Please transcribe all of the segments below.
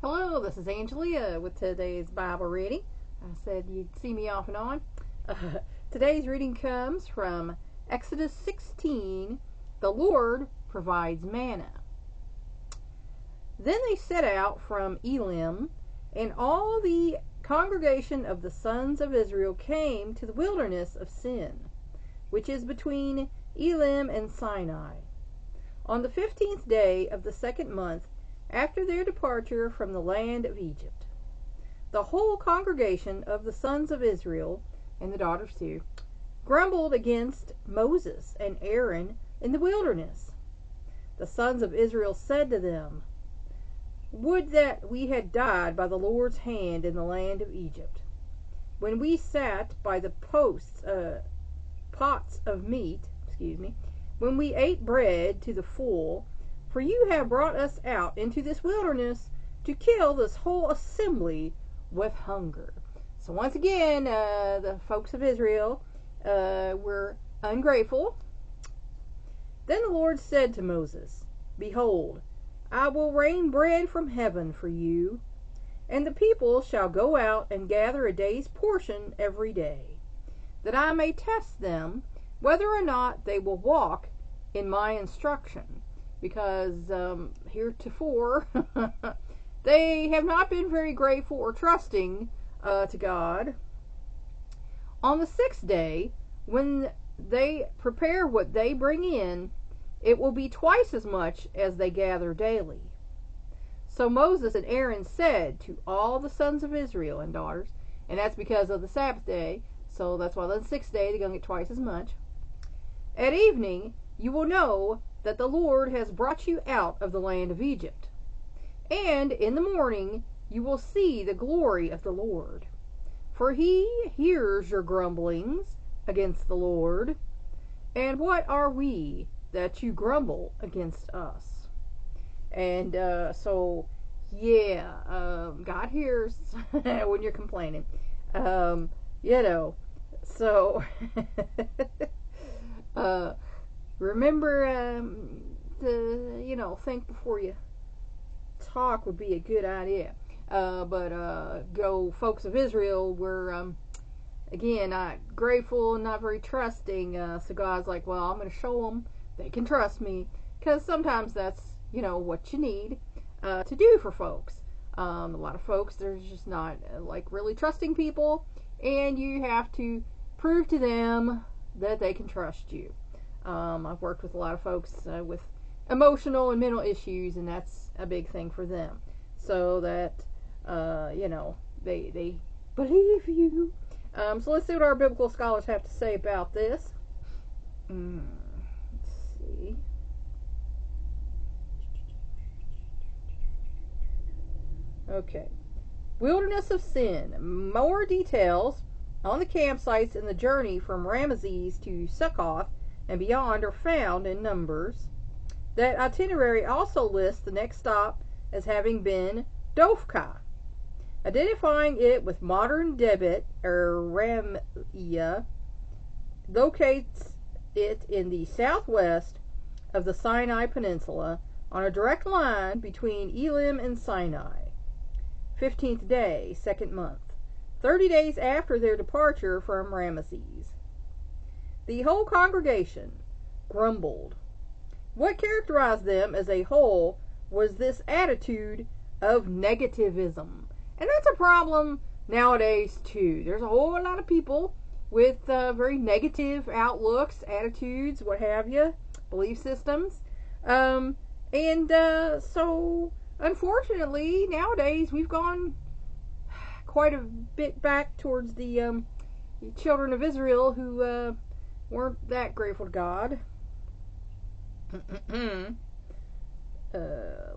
Hello, this is Angelia with today's Bible reading. I said you'd see me off and on. Today's reading comes from Exodus 16. The Lord provides manna. Then they set out from Elim, and all the congregation of the sons of Israel came to the wilderness of Sin, which is between Elim and Sinai, on the 15th day of the second month after their departure from the land of Egypt. The whole congregation of the sons of Israel, and the daughters too, grumbled against Moses and Aaron in the wilderness. The sons of Israel said to them, "Would that we had died by the Lord's hand in the land of Egypt, when we sat by the pots of meat, when we ate bread to the full, for you have brought us out into this wilderness to kill this whole assembly with hunger." So once again, the folks of Israel were ungrateful. Then the Lord said to Moses, "Behold, I will rain bread from heaven for you, and the people shall go out and gather a day's portion every day, that I may test them whether or not they will walk in my instruction. Because heretofore they have not been very grateful or trusting to God. On the 6th day, when they prepare what they bring in, it will be twice as much as they gather daily." So Moses and Aaron said to all the sons of Israel and daughters, and that's because of the Sabbath day, so that's why on the 6th day they're going to get twice as much. "At evening you will know that the Lord has brought you out of the land of Egypt. And in the morning you will see the glory of the Lord. For he hears your grumblings against the Lord. And what are we that you grumble against us?" And God hears when you're complaining. So remember to think before you talk would be a good idea. Folks of Israel were again not grateful, not very trusting. So God's like, well, I'm going to show them they can trust me, because sometimes that's what you need to do for folks. A lot of folks, they're just not really trusting people, and you have to prove to them that they can trust you. I've worked with a lot of folks with emotional and mental issues, and that's a big thing for them. So that, they believe you. So let's see what our biblical scholars have to say about this. Let's see. Okay. Wilderness of Sin. More details on the campsites and the journey from Ramesses to Succoth and beyond are found in Numbers. That itinerary also lists the next stop as having been Dophkah, identifying it with modern Debit or Ramiyah, locates it in the southwest of the Sinai Peninsula on a direct line between Elim and Sinai. 15th day, second month, 30 days after their departure from Ramesses. The whole congregation grumbled. What characterized them as a whole was this attitude of negativism. And that's a problem nowadays too. There's a whole lot of people with very negative outlooks, attitudes, what have you, belief systems. So unfortunately nowadays we've gone quite a bit back towards the children of Israel who weren't that grateful to God.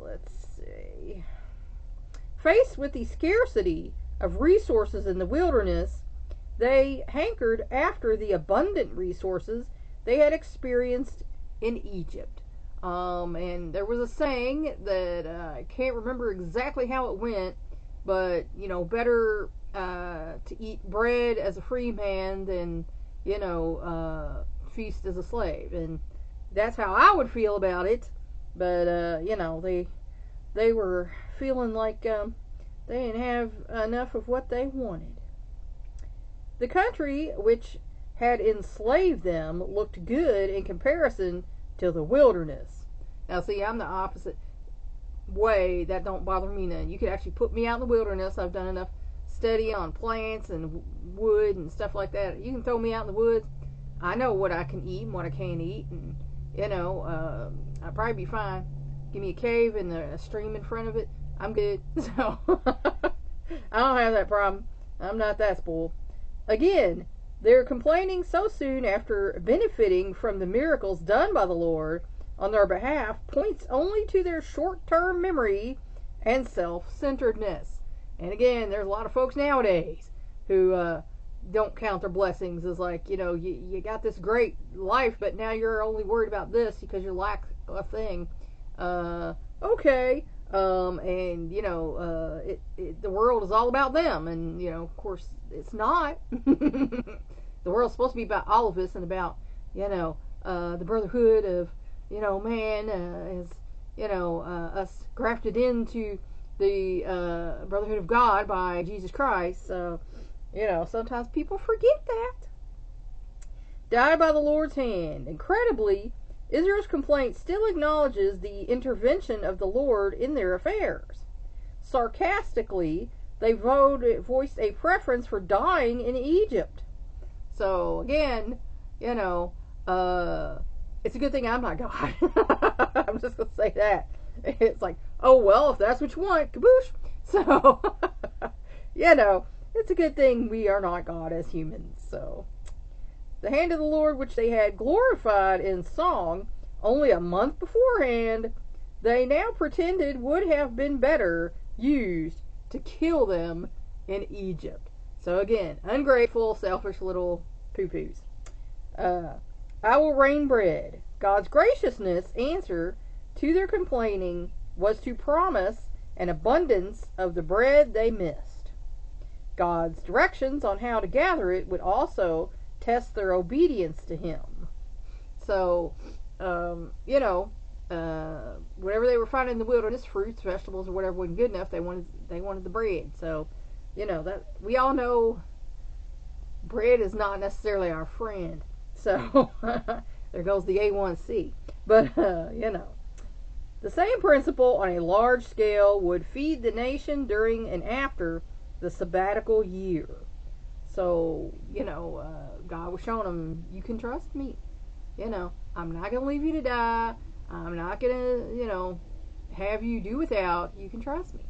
Let's see. Faced with the scarcity of resources in the wilderness, they hankered after the abundant resources they had experienced in Egypt. And there was a saying that I can't remember exactly how it went, but better to eat bread as a free man than feast as a slave. And that's how I would feel about it. But they were feeling like they didn't have enough of what they wanted. The country which had enslaved them looked good in comparison to the wilderness. Now, see, I'm the opposite way. That don't bother me none. You could actually put me out in the wilderness. I've done enough study on plants and wood and stuff like that. You can throw me out in the woods. I know what I can eat and what I can't eat, and I'll probably be fine. Give me a cave and a stream in front of it, I'm good. So I don't have that problem. I'm not that spoiled. Again, they're complaining so soon after benefiting from the miracles done by the Lord on their behalf points only to their short-term memory and self-centeredness. And again, there's a lot of folks nowadays who don't count their blessings as like, you got this great life, but now you're only worried about this because you lack a thing. Okay. The world is all about them, and of course it's not. The world's supposed to be about all of us and about the brotherhood of man us grafted into the brotherhood of God by Jesus Christ. So sometimes people forget that. Died by the Lord's hand. Incredibly, Israel's complaint still acknowledges the intervention of the Lord in their affairs. Sarcastically, they voiced a preference for dying in Egypt. So, again, it's a good thing I'm not God. I'm just going to say that. It's like, oh, well, if that's what you want, kaboosh. So, it's a good thing we are not God as humans. So, the hand of the Lord, which they had glorified in song only a month beforehand, they now pretended would have been better used to kill them in Egypt. So again, ungrateful, selfish little poo-poos. I will rain bread. God's graciousness answer to their complaining was to promise an abundance of the bread they missed. God's directions on how to gather it would also test their obedience to him. So, whatever they were finding in the wilderness, fruits, vegetables, or whatever wasn't good enough, they wanted the bread. So, that we all know bread is not necessarily our friend. So, there goes the A1C. But, the same principle on a large scale would feed the nation during and after the sabbatical year. So, God was showing them, you can trust me. I'm not going to leave you to die. I'm not going to, have you do without. You can trust me.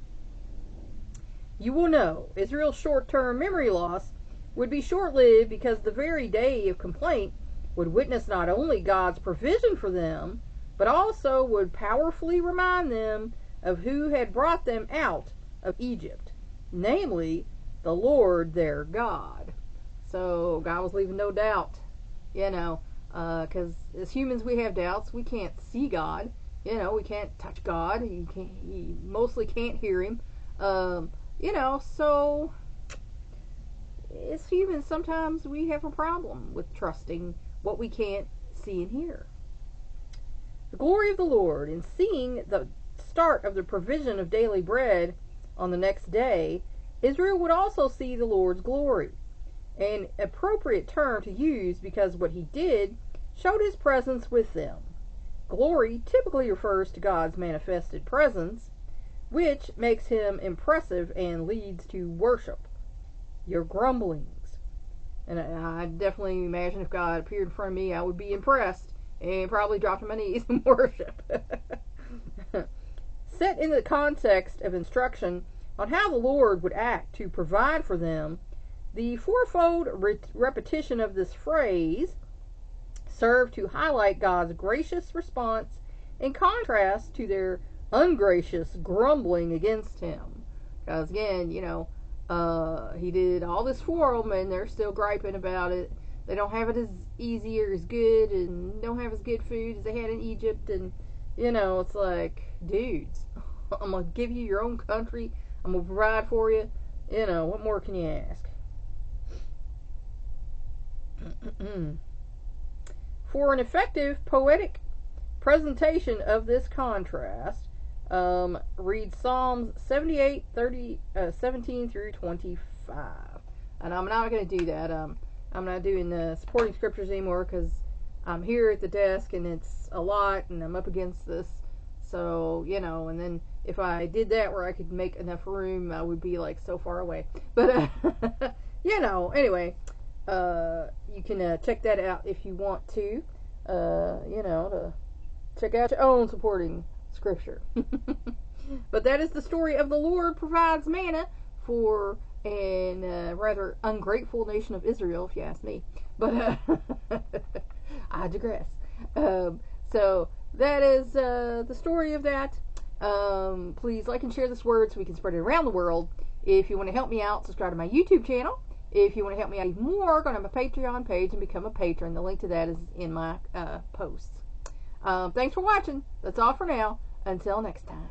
You will know Israel's short-term memory loss would be short-lived because the very day of complaint would witness not only God's provision for them, but also would powerfully remind them of who had brought them out of Egypt, namely, the Lord their God. So God was leaving no doubt, because as humans we have doubts. We can't see God, we can't touch God. He mostly can't hear him, so as humans sometimes we have a problem with trusting what we can't see and hear. The glory of the Lord in seeing the start of the provision of daily bread on the next day, Israel would also see the Lord's glory, an appropriate term to use because what he did showed his presence with them. Glory typically refers to God's manifested presence, which makes him impressive and leads to worship. Your grumblings. And I definitely imagine if God appeared in front of me, I would be impressed and probably drop to my knees and worship. Set in the context of instruction on how the Lord would act to provide for them, the fourfold repetition of this phrase served to highlight God's gracious response in contrast to their ungracious grumbling against him. Because again, he did all this for them and they're still griping about it. They don't have it as easy or as good and don't have as good food as they had in Egypt. And, it's like, dudes, I'm going to give you your own country. I'm going to provide for you. What more can you ask? For an effective poetic presentation of this contrast, read Psalms 78, 17 through 25. And I'm not going to do that. I'm not doing the supporting scriptures anymore because I'm here at the desk and it's a lot and I'm up against this. So, you know, and then if I did that where I could make enough room, I would be like so far away. But, you know, anyway, you can check that out if you want to, you know, to check out your own supporting scripture. But that is the story of the Lord provides manna for a rather ungrateful nation of Israel, if you ask me. But I digress. So that is the story of that. Please like and share this word so we can spread it around the world. If you want to help me out, subscribe to my YouTube channel. If you want to help me out even more, go to my Patreon page and become a patron. The link to that is in my posts. Thanks for watching. That's all for now. Until next time.